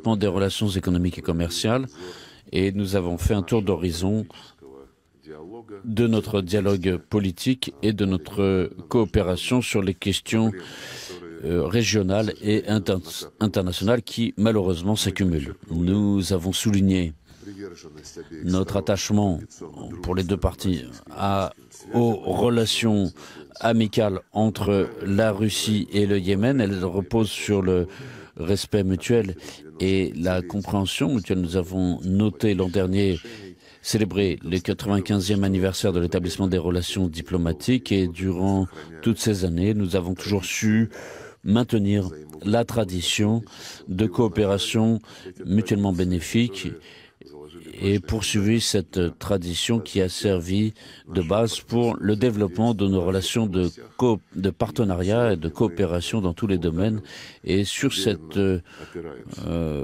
développement des relations économiques et commerciales et nous avons fait un tour d'horizon de notre dialogue politique et de notre coopération sur les questions régionales et internationales qui, malheureusement, s'accumulent. Nous avons souligné notre attachement pour les deux parties aux relations amicales entre la Russie et le Yémen. Elles reposent sur le respect mutuel et la compréhension mutuelle. Nous avons noté l'an dernier célébrer le 95e anniversaire de l'établissement des relations diplomatiques et durant toutes ces années, nous avons toujours su maintenir la tradition de coopération mutuellement bénéfique et poursuivi cette tradition qui a servi de base pour le développement de nos relations de partenariat et de coopération dans tous les domaines. Et sur cette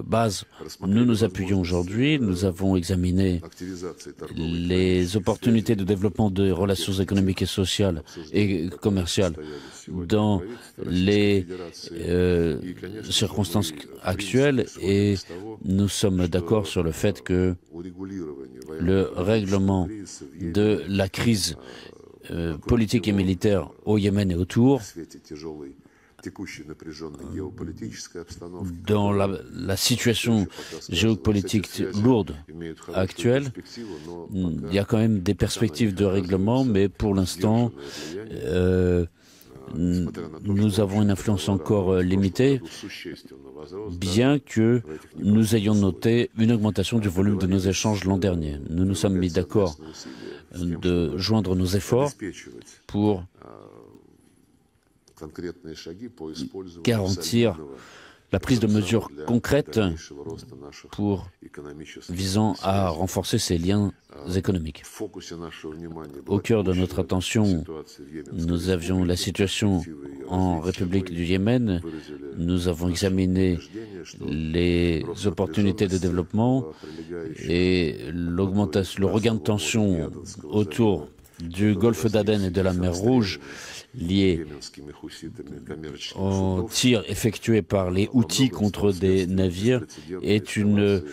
base, nous nous appuyons aujourd'hui. Nous avons examiné les opportunités de développement des relations économiques et sociales et commerciales dans les circonstances actuelles et nous sommes d'accord sur le fait que le règlement de la crise politique et militaire au Yémen et autour, dans la situation géopolitique lourde actuelle, il y a quand même des perspectives de règlement, mais pour l'instant, nous avons une influence encore limitée, bien que nous ayons noté une augmentation du volume de nos échanges l'an dernier. Nous nous sommes mis d'accord de joindre nos efforts pour garantir la prise de mesures concrètes visant à renforcer ces liens économiques. Au cœur de notre attention, nous avions la situation en République du Yémen. Nous avons examiné les opportunités de développement et le regain de tension autour du golfe d'Aden et de la mer Rouge liés aux tirs effectués par les Houthis contre des navires est une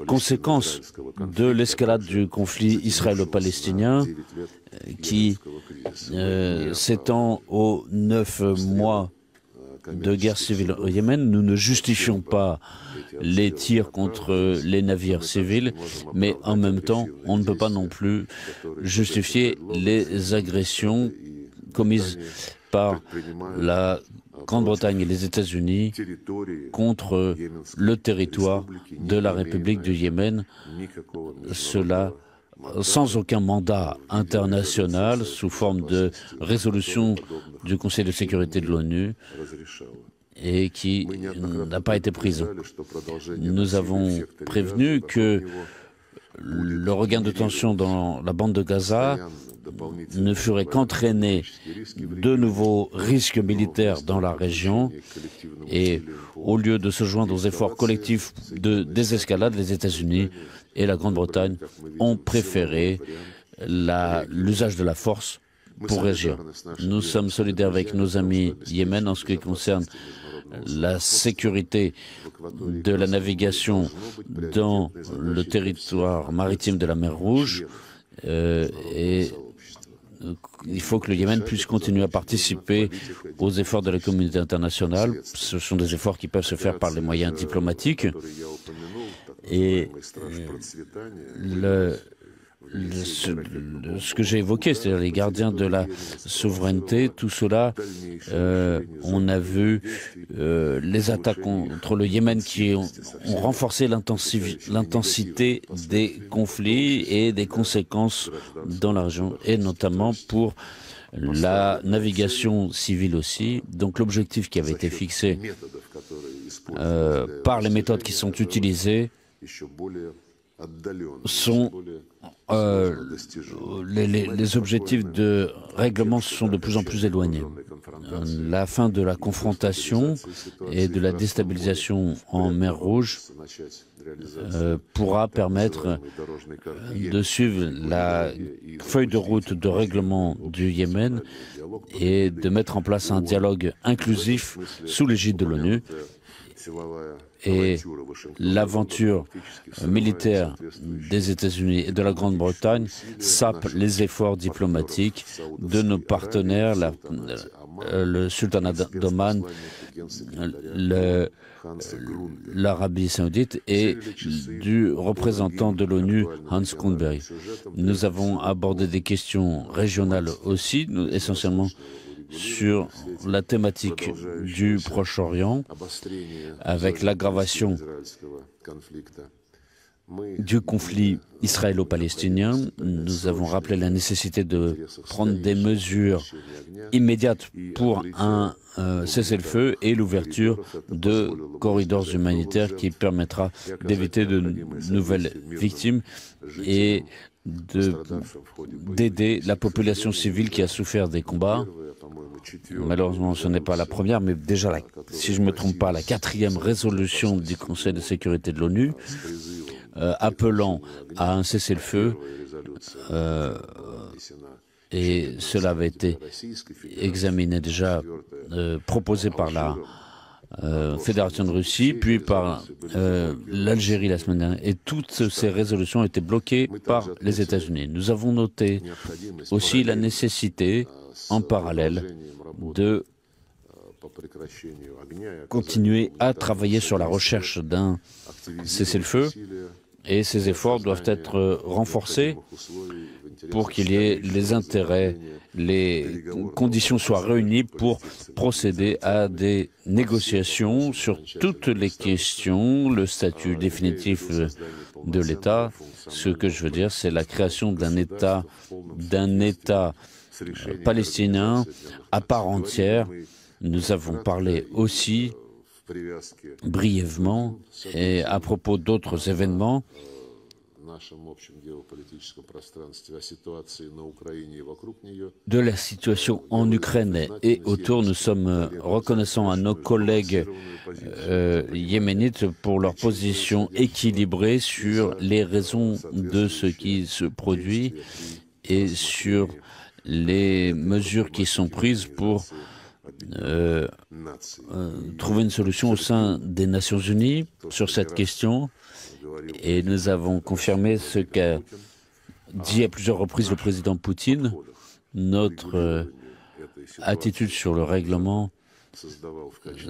conséquence de l'escalade du conflit israélo-palestinien qui s'étend aux 9 mois de guerre civile au Yémen. Nous ne justifions pas les tirs contre les navires civils, mais en même temps, on ne peut pas non plus justifier les agressions commises par la Grande-Bretagne et les États-Unis contre le territoire de la République du Yémen, cela sans aucun mandat international sous forme de résolution du Conseil de sécurité de l'ONU et qui n'a pas été prise. Nous avons prévenu que le regain de tension dans la bande de Gaza ne ferait qu'entraîner de nouveaux risques militaires dans la région et au lieu de se joindre aux efforts collectifs de désescalade, les États-Unis et la Grande-Bretagne ont préféré l'usage de la force pour réagir. Nous sommes solidaires avec nos amis Yémen en ce qui concerne la sécurité de la navigation dans le territoire maritime de la mer Rouge et il faut que le Yémen puisse continuer à participer aux efforts de la communauté internationale. Ce sont des efforts qui peuvent se faire par les moyens diplomatiques et ce que j'ai évoqué, c'est-à-dire les gardiens de la souveraineté, tout cela, on a vu les attaques contre le Yémen qui ont renforcé l'intensité des conflits et des conséquences dans la région, et notamment pour la navigation civile aussi. Donc l'objectif qui avait été fixé par les méthodes qui sont utilisées sont les objectifs de règlement sont de plus en plus éloignés. La fin de la confrontation et de la déstabilisation en mer Rouge pourra permettre de suivre la feuille de route de règlement du Yémen et de mettre en place un dialogue inclusif sous l'égide de l'ONU et l'aventure militaire des États-Unis et de la Grande-Bretagne sape les efforts diplomatiques de nos partenaires, le sultanat d'Oman, l'Arabie saoudite et du représentant de l'ONU, Hans Grundberg. Nous avons abordé des questions régionales aussi, essentiellement sur la thématique du Proche-Orient, avec l'aggravation du conflit israélo-palestinien. Nous avons rappelé la nécessité de prendre des mesures immédiates pour un cessez-le-feu et l'ouverture de corridors humanitaires qui permettra d'éviter de nouvelles victimes et d'aider la population civile qui a souffert des combats. Malheureusement, ce n'est pas la première, mais déjà, si je ne me trompe pas, la 4e résolution du Conseil de sécurité de l'ONU appelant à un cessez-le-feu et cela avait été examiné déjà, proposé par la Fédération de Russie, puis par l'Algérie la semaine dernière. Et toutes ces résolutions ont été bloquées par les États-Unis. Nous avons noté aussi la nécessité, en parallèle, de continuer à travailler sur la recherche d'un cessez-le-feu. Et ces efforts doivent être renforcés pour qu'il y ait les intérêts, les conditions soient réunies pour procéder à des négociations sur toutes les questions, le statut définitif de l'État. Ce que je veux dire, c'est la création d'un État palestinien à part entière. Nous avons parlé aussi brièvement et à propos d'autres événements de la situation en Ukraine et autour. Nous sommes reconnaissants à nos collègues yéménites pour leur position équilibrée sur les raisons de ce qui se produit et sur les mesures qui sont prises pour trouver une solution au sein des Nations Unies sur cette question. Et nous avons confirmé ce qu'a dit à plusieurs reprises le président Poutine. Notre attitude sur le règlement,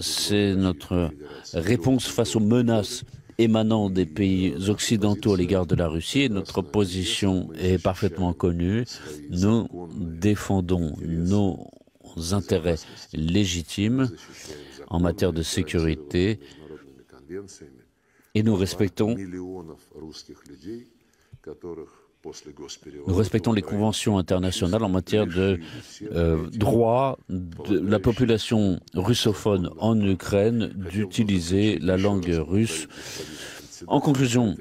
c'est notre réponse face aux menaces émanant des pays occidentaux à l'égard de la Russie. Et notre position est parfaitement connue. Nous défendons nos intérêts légitimes en matière de sécurité et nous respectons les conventions internationales en matière de droit de la population russophone en Ukraine d'utiliser la langue russe. En conclusion,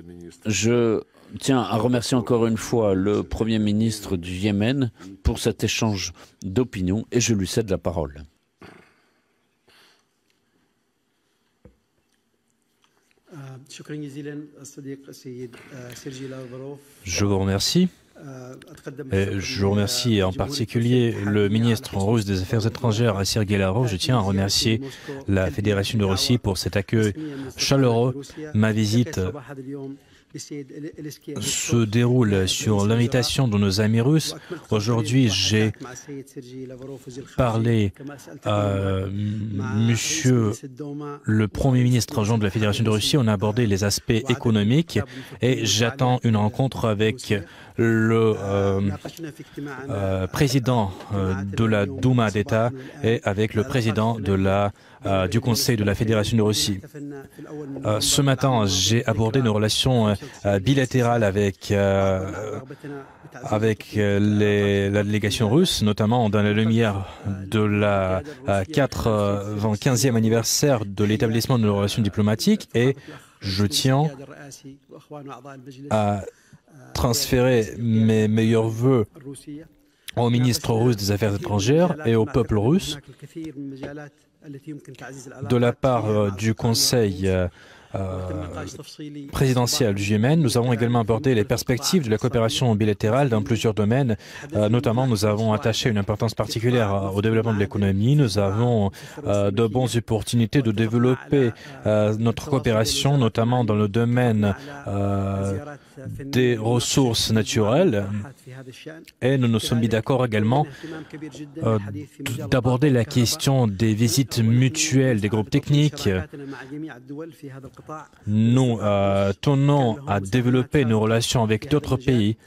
je tiens à remercier encore une fois le Premier ministre du Yémen pour cet échange d'opinions et je lui cède la parole. Je vous remercie. Je remercie en particulier le ministre russe des Affaires étrangères, Sergueï Lavrov. Je tiens à remercier la Fédération de Russie pour cet accueil chaleureux. Ma visite se déroule sur l'invitation de nos amis russes. Aujourd'hui, j'ai parlé à Monsieur le Premier ministre adjoint de la Fédération de Russie. On a abordé les aspects économiques et j'attends une rencontre avec le président de la Douma d'État et avec le président du Conseil de la Fédération de Russie. Ce matin, j'ai abordé nos relations bilatérales avec la délégation russe, notamment dans la lumière de la 95e anniversaire de l'établissement de nos relations diplomatiques, et je tiens à transférer mes meilleurs vœux au ministre russe des Affaires étrangères et au peuple russe de la part du Conseil présidentielle du Yémen. Nous avons également abordé les perspectives de la coopération bilatérale dans plusieurs domaines. Notamment, nous avons attaché une importance particulière au développement de l'économie. Nous avons de bonnes opportunités de développer notre coopération, notamment dans le domaine des ressources naturelles. Et nous nous sommes mis d'accord également d'aborder la question des visites mutuelles des groupes techniques. Nous tenons à développer nos relations avec d'autres pays,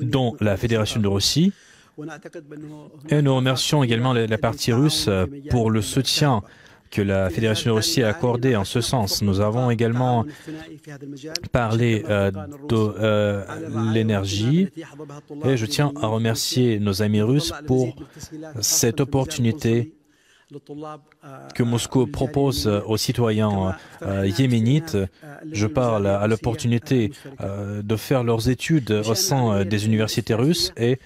dont la Fédération de Russie. Et nous remercions également la partie russe pour le soutien que la Fédération de Russie a accordé en ce sens. Nous avons également parlé de l'énergie et je tiens à remercier nos amis russes pour cette opportunité que Moscou propose aux citoyens yéménites. Je parle à l'opportunité de faire leurs études au sein des universités russes et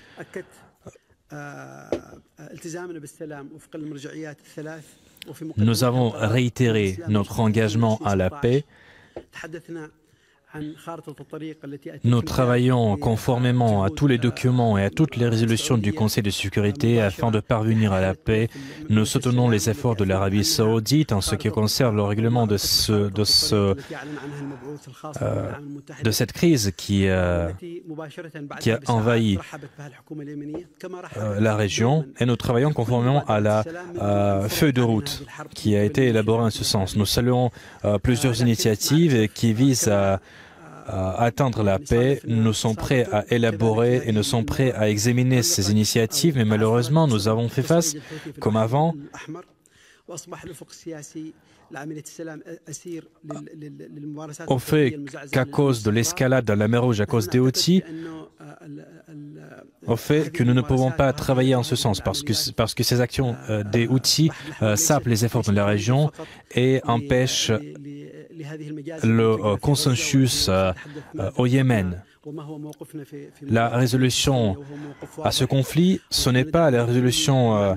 nous avons réitéré notre engagement à la paix. Nous travaillons conformément à tous les documents et à toutes les résolutions du Conseil de sécurité afin de parvenir à la paix. Nous soutenons les efforts de l'Arabie saoudite en ce qui concerne le règlement de cette crise qui a envahi la région et nous travaillons conformément à la feuille de route qui a été élaborée en ce sens. Nous saluons plusieurs initiatives qui visent à atteindre la paix. Nous sommes prêts à élaborer et nous sommes prêts à examiner ces initiatives, mais malheureusement, nous avons fait face, comme avant, au fait qu'à cause de l'escalade dans la mer Rouge, à cause des Houthis, au fait que nous ne pouvons pas travailler en ce sens, parce que ces actions des Houthis sapent les efforts de la région et empêchent le consensus au Yémen. La résolution à ce conflit, ce n'est pas la résolution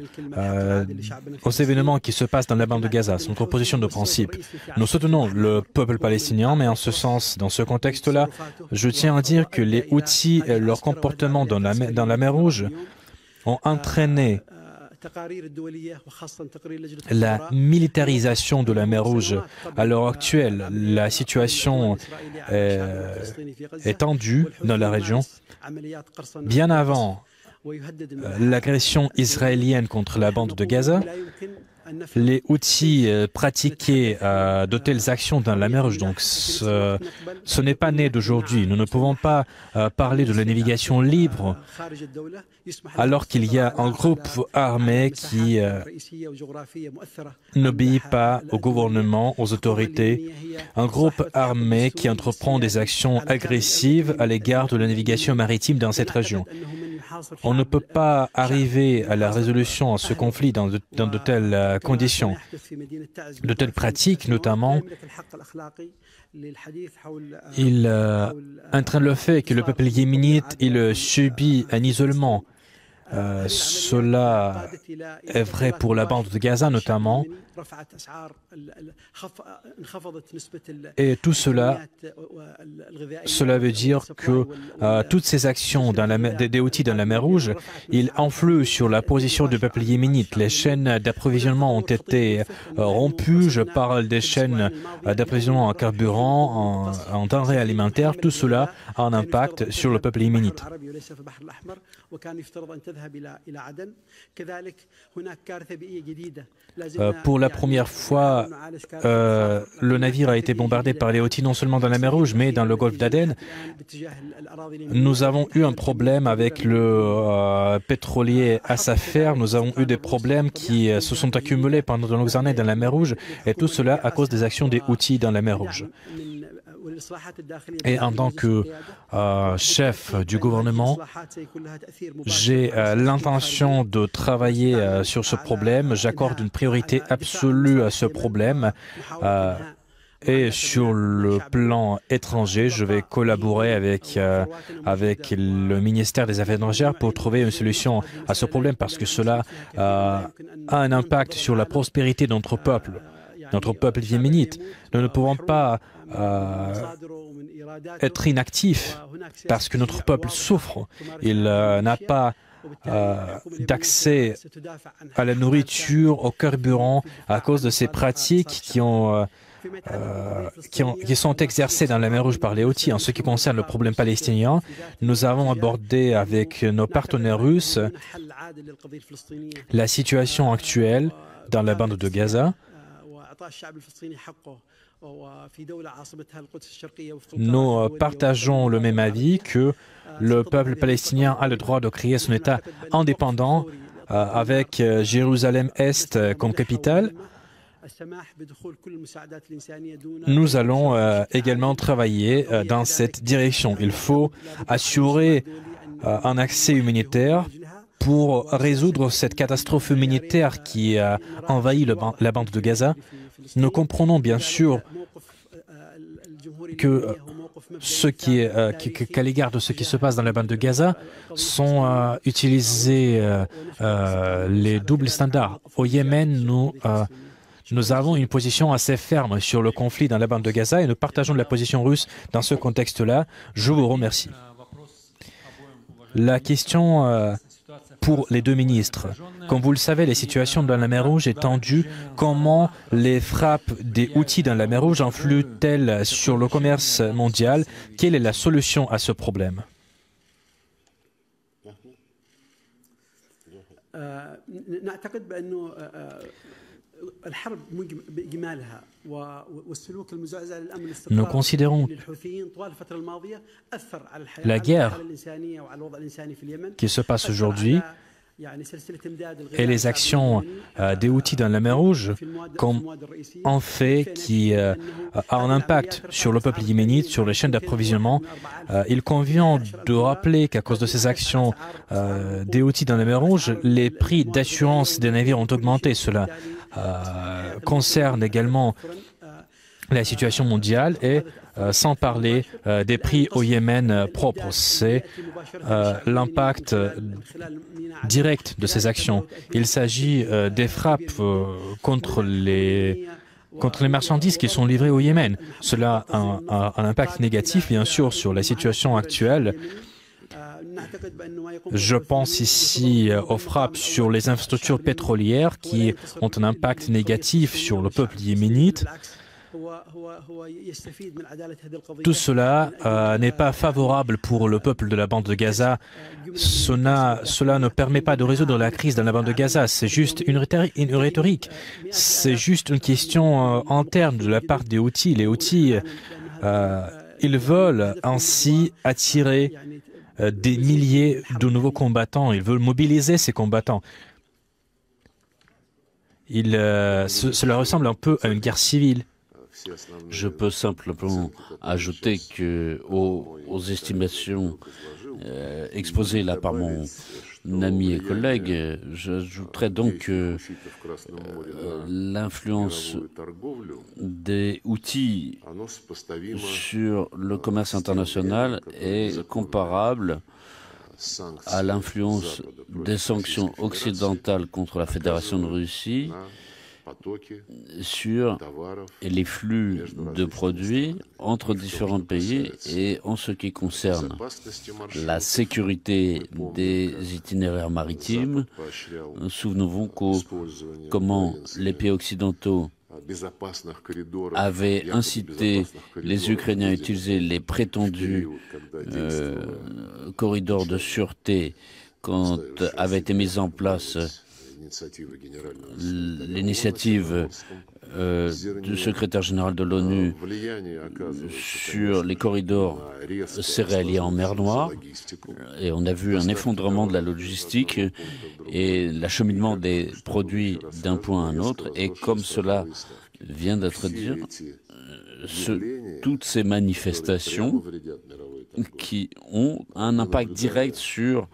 aux événements qui se passent dans la bande de Gaza. C'est notre position de principe. Nous soutenons le peuple palestinien, mais en ce sens, dans ce contexte-là, je tiens à dire que les Houthis et leur comportement dans la mer Rouge ont entraîné la militarisation de la mer Rouge. À l'heure actuelle, la situation est tendue dans la région. Bien avant l'agression israélienne contre la bande de Gaza, les Houthis pratiquaient de telles actions dans la mer Rouge. Donc ce n'est pas né d'aujourd'hui. Nous ne pouvons pas parler de la navigation libre alors qu'il y a un groupe armé qui n'obéit pas au gouvernement, aux autorités, un groupe armé qui entreprend des actions agressives à l'égard de la navigation maritime dans cette région. On ne peut pas arriver à la résolution de ce conflit dans de telles conditions, de telles pratiques notamment. Il entraîne le fait que le peuple yéménite il subit un isolement. Cela est vrai pour la bande de Gaza notamment. Et tout cela veut dire que toutes ces actions des Houthis dans la mer Rouge, ils influent sur la position du peuple yéménite. Les chaînes d'approvisionnement ont été rompues. Je parle des chaînes d'approvisionnement en carburant, en denrées alimentaires. Tout cela a un impact sur le peuple yéménite. Pour la première fois, le navire a été bombardé par les Houthis non seulement dans la mer Rouge, mais dans le golfe d'Aden. Nous avons eu un problème avec le pétrolier Assafer. Nous avons eu des problèmes qui se sont accumulés pendant de longues années dans la mer Rouge, et tout cela à cause des actions des Houthis dans la mer Rouge. Et en tant que chef du gouvernement, j'ai l'intention de travailler sur ce problème. J'accorde une priorité absolue à ce problème. Et sur le plan étranger, je vais collaborer avec le ministère des Affaires étrangères pour trouver une solution à ce problème parce que cela a un impact sur la prospérité de notre peuple. notre peuple yéménite. Nous ne pouvons pas être inactifs parce que notre peuple souffre. Il n'a pas d'accès à la nourriture, au carburant, à cause de ces pratiques qui sont exercées dans la mer Rouge par les Houthis. En ce qui concerne le problème palestinien, nous avons abordé avec nos partenaires russes la situation actuelle dans la bande de Gaza. Nous partageons le même avis que le peuple palestinien a le droit de créer son État indépendant avec Jérusalem-Est comme capitale. Nous allons également travailler dans cette direction. Il faut assurer un accès humanitaire pour résoudre cette catastrophe humanitaire qui a envahi la bande de Gaza. Nous comprenons bien sûr qu'à l'égard de ce qui se passe dans la bande de Gaza, sont utilisés les doubles standards. Au Yémen, nous avons une position assez ferme sur le conflit dans la bande de Gaza et nous partageons la position russe dans ce contexte-là. Je vous remercie. La question pour les deux ministres. Comme vous le savez, la situation dans la mer Rouge est tendue. Comment les frappes des Houthis dans la mer Rouge influent-elles sur le commerce mondial? Quelle est la solution à ce problème? Nous considérons la guerre qui se passe aujourd'hui et les actions des Houthis dans la mer Rouge comme un fait qui a un impact sur le peuple yéménite, sur les chaînes d'approvisionnement. Il convient de rappeler qu'à cause de ces actions des Houthis dans la mer Rouge, les prix d'assurance des navires ont augmenté. Cela concerne également la situation mondiale et sans parler des prix au Yémen propres. C'est l'impact direct de ces actions. Il s'agit des frappes contre les marchandises qui sont livrées au Yémen. Cela a un impact négatif, bien sûr, sur la situation actuelle. Je pense ici aux frappes sur les infrastructures pétrolières qui ont un impact négatif sur le peuple yéménite. Tout cela n'est pas favorable pour le peuple de la bande de Gaza. Cela ne permet pas de résoudre la crise dans la bande de Gaza. C'est juste une rhétorique. C'est juste une question interne de la part des Houthis. Les Houthis, ils veulent ainsi attirer des milliers de nouveaux combattants. Ils veulent mobiliser ces combattants. Cela ressemble un peu à une guerre civile. Je peux simplement ajouter que aux estimations exposées là par mon ami et collègue, j'ajouterais donc que l'influence des Houthis sur le commerce international est comparable à l'influence des sanctions occidentales contre la Fédération de Russie sur les flux de produits entre différents pays et en ce qui concerne la sécurité des itinéraires maritimes. Souvenons-vous comment les pays occidentaux avaient incité les Ukrainiens à utiliser les prétendus corridors de sûreté quand avait été mise en place l'initiative du secrétaire général de l'ONU sur les corridors céréaliers en mer Noire. Et on a vu un effondrement de la logistique et l'acheminement des produits d'un point à un autre. Et comme cela vient d'être dit, toutes ces manifestations qui ont un impact direct sur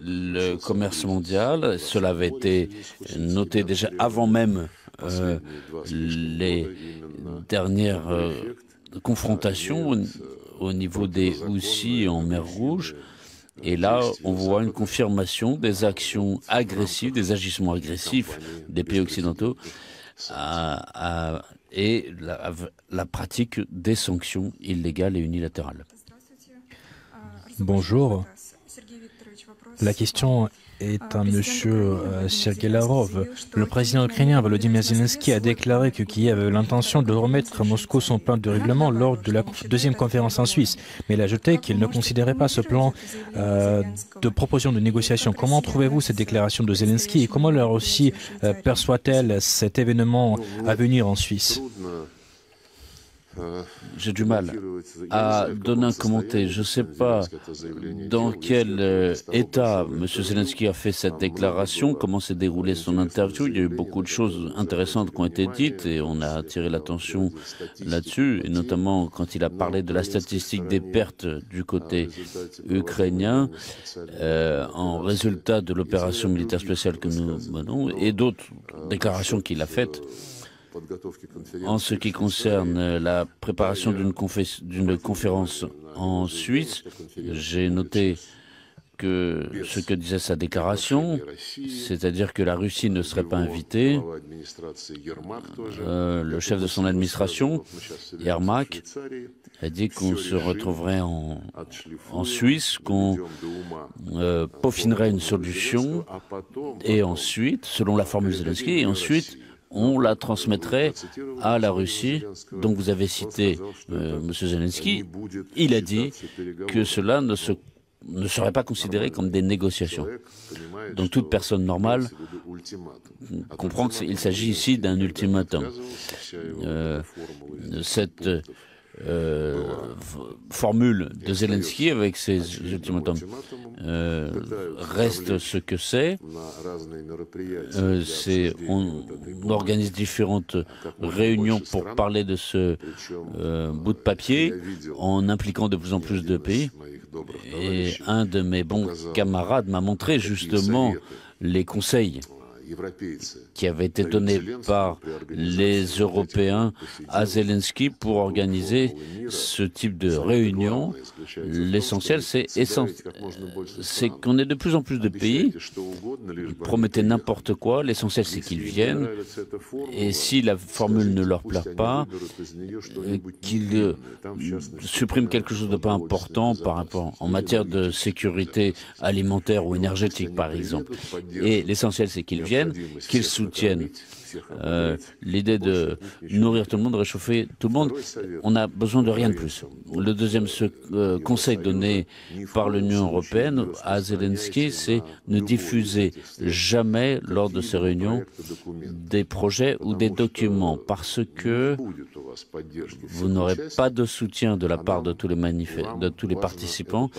le commerce mondial. Cela avait été noté déjà avant même les dernières confrontations au niveau des Houthis en mer Rouge. Et là, on voit une confirmation des actions agressives, des agissements agressifs des pays occidentaux. et la pratique des sanctions illégales et unilatérales. Bonjour. La question est à M. Sergei Lavrov. Le président ukrainien Volodymyr Zelensky a déclaré que Kiev avait l'intention de remettre à Moscou son plan de règlement lors de la deuxième conférence en Suisse. Mais il a ajouté qu'il ne considérait pas ce plan de proposition de négociation. Comment trouvez-vous cette déclaration de Zelensky et comment la Russie perçoit-elle cet événement à venir en Suisse? J'ai du mal à donner un commentaire. Je ne sais pas dans quel état M. Zelensky a fait cette déclaration, comment s'est déroulée son interview. Il y a eu beaucoup de choses intéressantes qui ont été dites et on a attiré l'attention là-dessus, et notamment quand il a parlé de la statistique des pertes du côté ukrainien en résultat de l'opération militaire spéciale que nous menons et d'autres déclarations qu'il a faites. En ce qui concerne la préparation d'une conférence en Suisse, j'ai noté que ce que disait sa déclaration, c'est-à-dire que la Russie ne serait pas invitée. Le chef de son administration, Yermak, a dit qu'on se retrouverait en Suisse, qu'on peaufinerait une solution, et ensuite, selon la formule Zelensky, et ensuite, on la transmettrait à la Russie. Donc vous avez cité M. Zelensky, il a dit que cela ne serait pas considéré comme des négociations. Donc toute personne normale comprend qu'il s'agit ici d'un ultimatum. Cette formule de Zelensky avec ses ultimatums reste ce que c'est. On organise différentes réunions pour parler de ce bout de papier en impliquant de plus en plus de pays. Et un de mes bons camarades m'a montré justement les conseils qui avait été donné par les Européens à Zelensky pour organiser ce type de réunion. L'essentiel, c'est qu'on ait de plus en plus de pays qui promettaient n'importe quoi. L'essentiel, c'est qu'ils viennent. Et si la formule ne leur plaît pas, qu'ils suppriment quelque chose de pas important par rapport en matière de sécurité alimentaire ou énergétique, par exemple. Et l'essentiel, c'est qu'ils viennent, qu'ils soutiennent l'idée de nourrir tout le monde, de réchauffer tout le monde. On n'a besoin de rien de plus. Le deuxième conseil donné par l'Union européenne à Zelensky, c'est ne diffuser jamais lors de ces réunions des projets ou des documents parce que vous n'aurez pas de soutien de la part de tous les participants.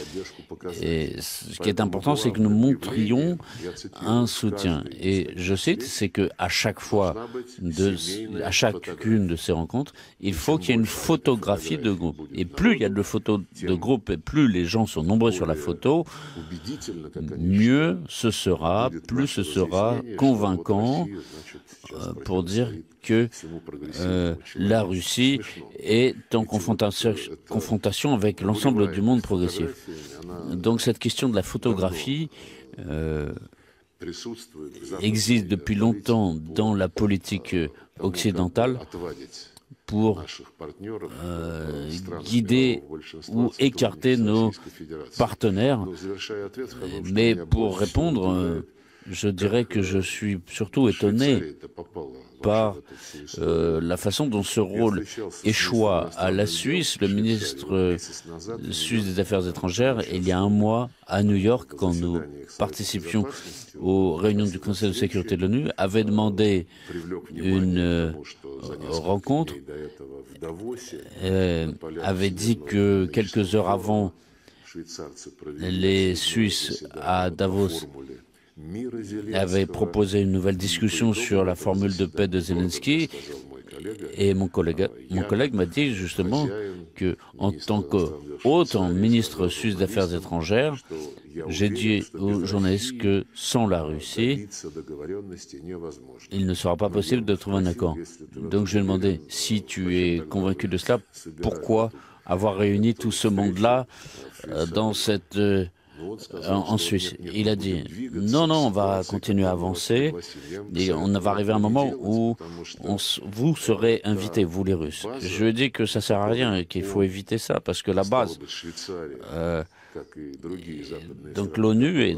Et ce qui est important, c'est que nous montrions un soutien. Et je cite, c'est qu'à chaque fois, à chacune de ces rencontres, il faut qu'il y ait une photographie de groupe. Et plus il y a de photos de groupe et plus les gens sont nombreux sur la photo, mieux ce sera, plus ce sera convaincant pour dire que la Russie est en confrontation avec l'ensemble du monde progressif. Donc cette question de la photographie existe depuis longtemps dans la politique occidentale pour guider ou écarter nos partenaires. Mais pour répondre, je dirais que je suis surtout étonné par la façon dont ce rôle échoua à la Suisse. Le ministre suisse des Affaires étrangères, il y a un mois, à New York, quand nous participions aux réunions du Conseil de sécurité de l'ONU, avait demandé une rencontre, avait dit que quelques heures avant, les Suisses à Davos avait proposé une nouvelle discussion sur la formule de paix de Zelensky et mon collègue m'a dit justement que en tant qu'hôte, en ministre suisse des Affaires étrangères, j'ai dit aux journalistes que sans la Russie, il ne sera pas possible de trouver un accord. Donc je lui ai demandé, si tu es convaincu de cela, pourquoi avoir réuni tout ce monde-là dans cette en Suisse. Il a dit non, non, on va continuer à avancer et on va arriver à un moment où vous serez invités, vous les Russes. Je lui ai dit que ça sert à rien et qu'il faut éviter ça parce que la base, donc l'ONU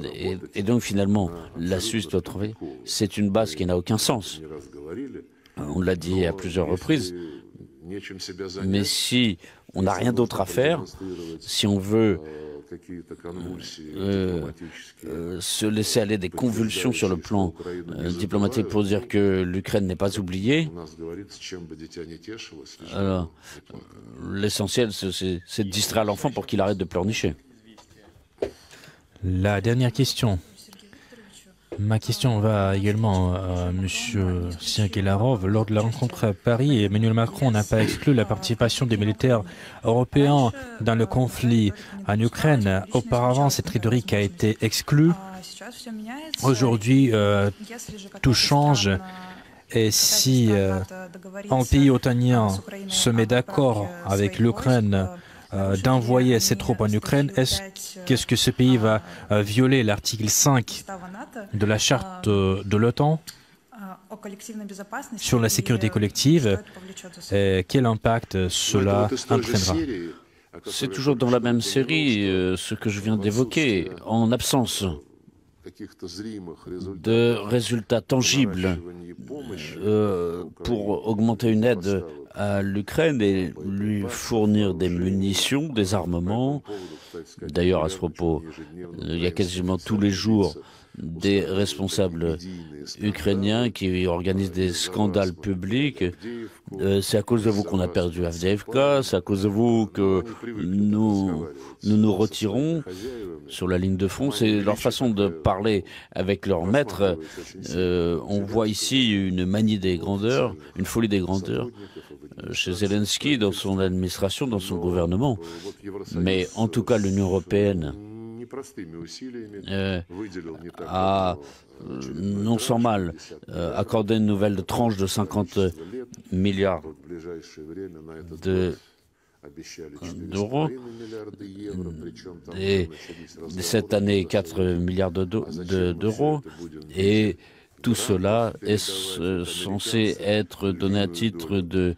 et donc finalement la Suisse doit trouver, c'est une base qui n'a aucun sens. On l'a dit à plusieurs reprises. Mais si on n'a rien d'autre à faire, si on veut se laisser aller des convulsions sur le plan diplomatique pour dire que l'Ukraine n'est pas oubliée, alors l'essentiel c'est de distraire l'enfant pour qu'il arrête de pleurnicher. La dernière question. Ma question va également à M. Sergei Lavrov. Lors de la rencontre à Paris, Emmanuel Macron n'a pas exclu la participation des militaires européens dans le conflit en Ukraine. Auparavant, cette rhétorique a été exclue. Aujourd'hui, tout change. Et si un pays otanien se met d'accord avec l'Ukraine d'envoyer ses troupes en Ukraine, qu'est-ce que ce pays va violer l'article 5 de la charte de l'OTAN sur la sécurité collective et quel impact cela entraînera? C'est toujours dans la même série ce que je viens d'évoquer. En absence de résultats tangibles pour augmenter une aide à l'Ukraine et lui fournir des munitions, des armements. D'ailleurs, à ce propos, il y a quasiment tous les jours des responsables ukrainiens qui organisent des scandales publics. C'est à cause de vous qu'on a perdu Avdiivka, c'est à cause de vous que nous retirons sur la ligne de front. C'est leur façon de parler avec leur maître. On voit ici une manie des grandeurs, une folie des grandeurs chez Zelensky, dans son administration, dans son gouvernement. Mais en tout cas, l'Union européenne a, non sans mal, accordé une nouvelle tranche de 50 milliards d'euros et cette année 4 milliards d'euros et tout cela est censé être donné à titre de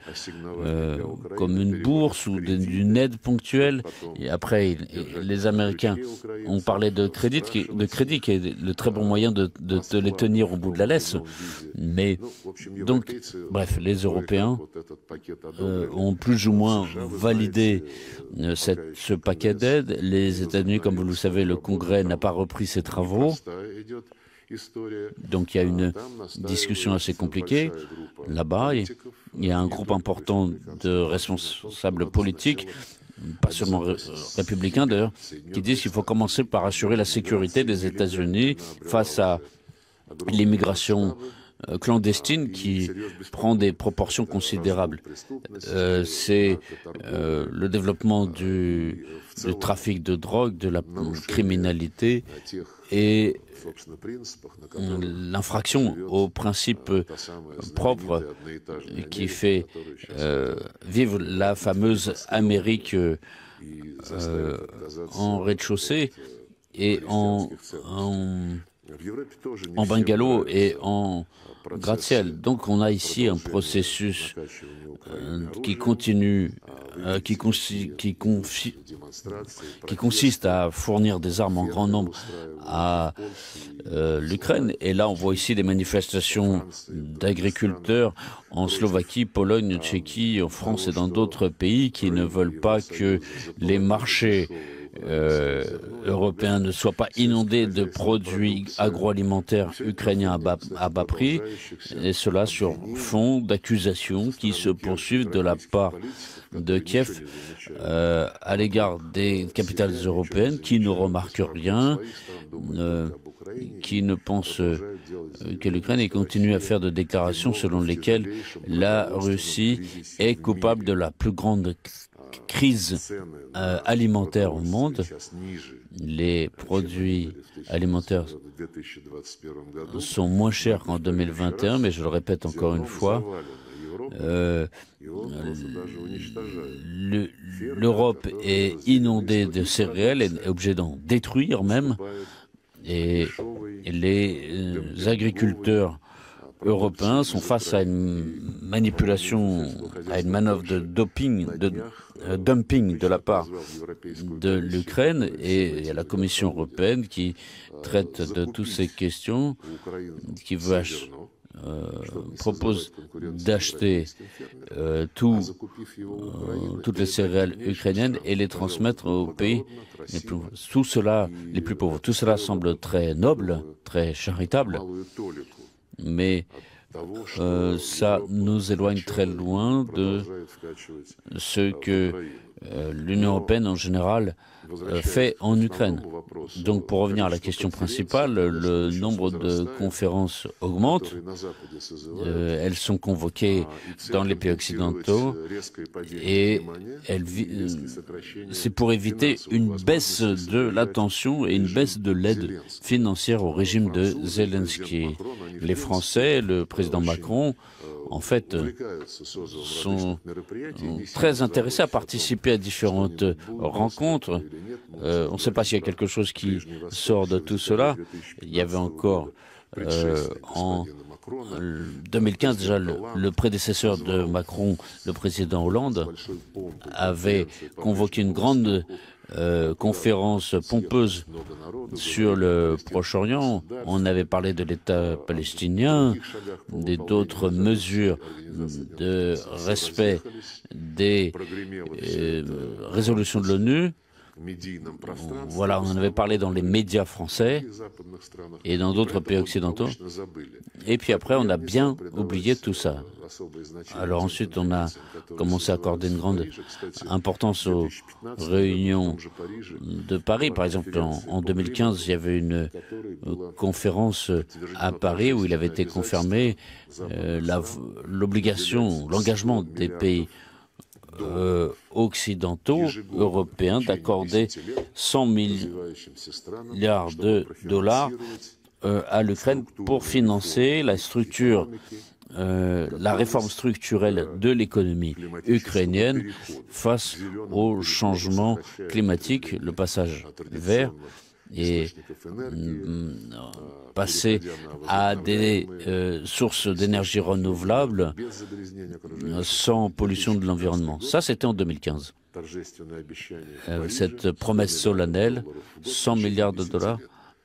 comme une bourse ou d'une aide ponctuelle. Et après, les Américains ont parlé de crédit qui est le très bon moyen de les tenir au bout de la laisse. Mais donc, bref, les Européens ont plus ou moins validé ce paquet d'aides. Les États-Unis, comme vous le savez, le Congrès n'a pas repris ses travaux. Donc il y a une discussion assez compliquée là-bas. Il y a un groupe important de responsables politiques, pas seulement républicains d'ailleurs, qui disent qu'il faut commencer par assurer la sécurité des États-Unis face à l'immigration clandestine qui prend des proportions considérables. C'est le développement du trafic de drogue, de la criminalité et l'infraction aux principes propres qui fait vivre la fameuse Amérique en rez-de-chaussée et en bungalow et en gratte-ciel. Donc on a ici un processus qui continue, qui consiste à fournir des armes en grand nombre à l'Ukraine. Et là, on voit ici des manifestations d'agriculteurs en Slovaquie, Pologne, Tchéquie, en France et dans d'autres pays qui ne veulent pas que les marchés européens ne soient pas inondés de produits agroalimentaires ukrainiens à bas prix, et cela sur fond d'accusations qui se poursuivent de la part de Kiev à l'égard des capitales européennes qui ne remarquent rien, qui ne pensent que l'Ukraine continue à faire de déclarations selon lesquelles la Russie est coupable de la plus grande crise alimentaire au monde. Les produits alimentaires sont moins chers qu'en 2021, mais je le répète encore une fois, l'Europe est inondée de céréales, est obligée d'en détruire même, et les agriculteurs européens sont face à une manipulation, à une manœuvre de doping, de dumping de la part de l'Ukraine, et il y a la Commission européenne qui traite de toutes ces questions, qui propose d'acheter toutes les céréales ukrainiennes et les transmettre aux pays les plus pauvres. Tout cela semble très noble, très charitable, mais ça nous éloigne très loin de ce que l'Union européenne en général fait en Ukraine. Donc pour revenir à la question principale, le nombre de conférences augmente. Elles sont convoquées dans les pays occidentaux et c'est pour éviter une baisse de l'attention et une baisse de l'aide financière au régime de Zelensky. Les Français, le président Macron, en fait, sont très intéressés à participer à différentes rencontres. On ne sait pas s'il y a quelque chose qui sort de tout cela. Il y avait encore en 2015, déjà, le prédécesseur de Macron, le président Hollande, avait convoqué une grande conférence pompeuse sur le Proche-Orient. On avait parlé de l'État palestinien, d'autres mesures de respect des résolutions de l'ONU. Voilà, on en avait parlé dans les médias français et dans d'autres pays occidentaux. Et puis après, on a bien oublié tout ça. Alors ensuite, on a commencé à accorder une grande importance aux réunions de Paris. Par exemple, en 2015, il y avait une conférence à Paris où il avait été confirmé l'obligation, l'engagement des pays occidentaux, européens, d'accorder 100 milliards de dollars à l'Ukraine pour financer la réforme structurelle de l'économie ukrainienne face au changement climatique, le passage vert et passer à des sources d'énergie renouvelables sans pollution de l'environnement. Ça, c'était en 2015. Cette promesse solennelle, 100 milliards de dollars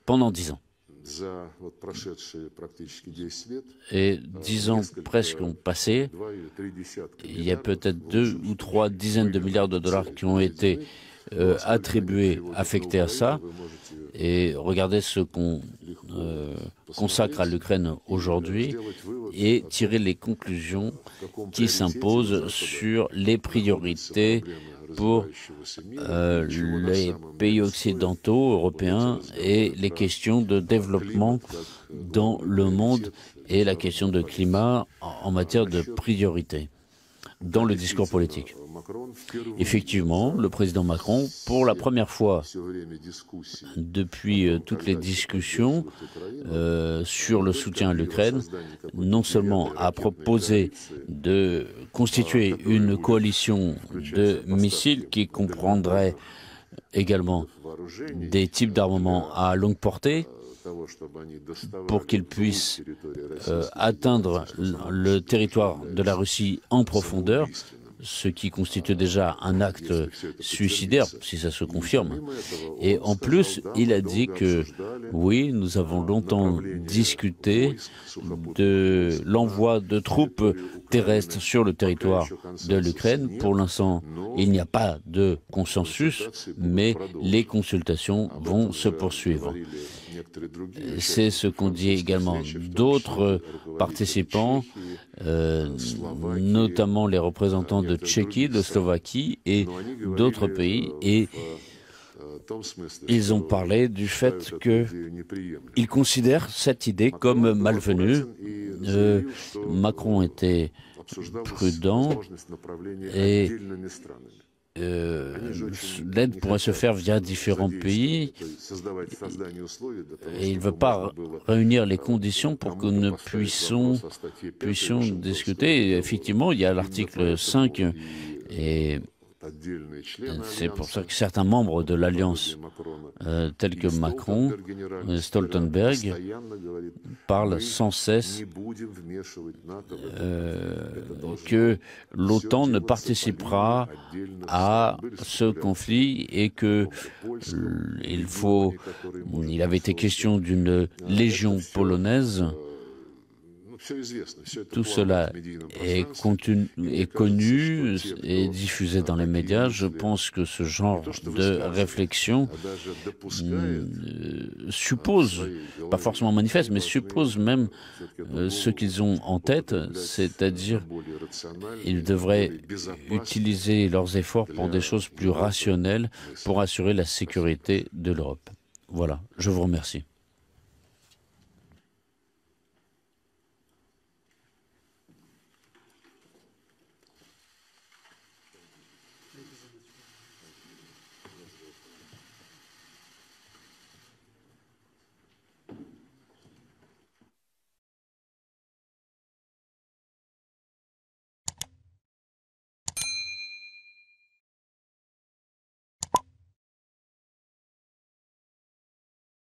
pendant 10 ans. Et 10 ans presque ont passé. Il y a peut-être 2 ou 3 dizaines de milliards de dollars qui ont été attribués, affectés à ça. Et regardez ce qu'on consacre à l'Ukraine aujourd'hui et tirer les conclusions qui s'imposent sur les priorités pour les pays occidentaux, européens, et les questions de développement dans le monde et la question de climat en matière de priorité dans le discours politique. Effectivement, le président Macron, pour la première fois depuis toutes les discussions sur le soutien à l'Ukraine, non seulement a proposé de constituer une coalition de missiles qui comprendrait également des types d'armements à longue portée pour qu'ils puissent atteindre le territoire de la Russie en profondeur, ce qui constitue déjà un acte suicidaire, si ça se confirme. Et en plus, il a dit que, oui, nous avons longtemps discuté de l'envoi de troupes terrestres sur le territoire de l'Ukraine. Pour l'instant, il n'y a pas de consensus, mais les consultations vont se poursuivre. C'est ce qu'ont dit également d'autres participants, notamment les représentants de Tchéquie, de Slovaquie et d'autres pays, et ils ont parlé du fait qu'ils considèrent cette idée comme malvenue. Macron était prudent et l'aide pourrait se faire via différents pays et il ne veut pas réunir les conditions pour que nous puissions discuter. Et effectivement, il y a l'article 5 et c'est pour ça que certains membres de l'Alliance, tels que Macron, Stoltenberg, parlent sans cesse que l'OTAN ne participera à ce conflit et que il avait été question d'une légion polonaise. Tout cela est connu et diffusé dans les médias. Je pense que ce genre de réflexion suppose, pas forcément manifeste, mais suppose même ce qu'ils ont en tête, c'est-à-dire ils devraient utiliser leurs efforts pour des choses plus rationnelles pour assurer la sécurité de l'Europe. Voilà, je vous remercie.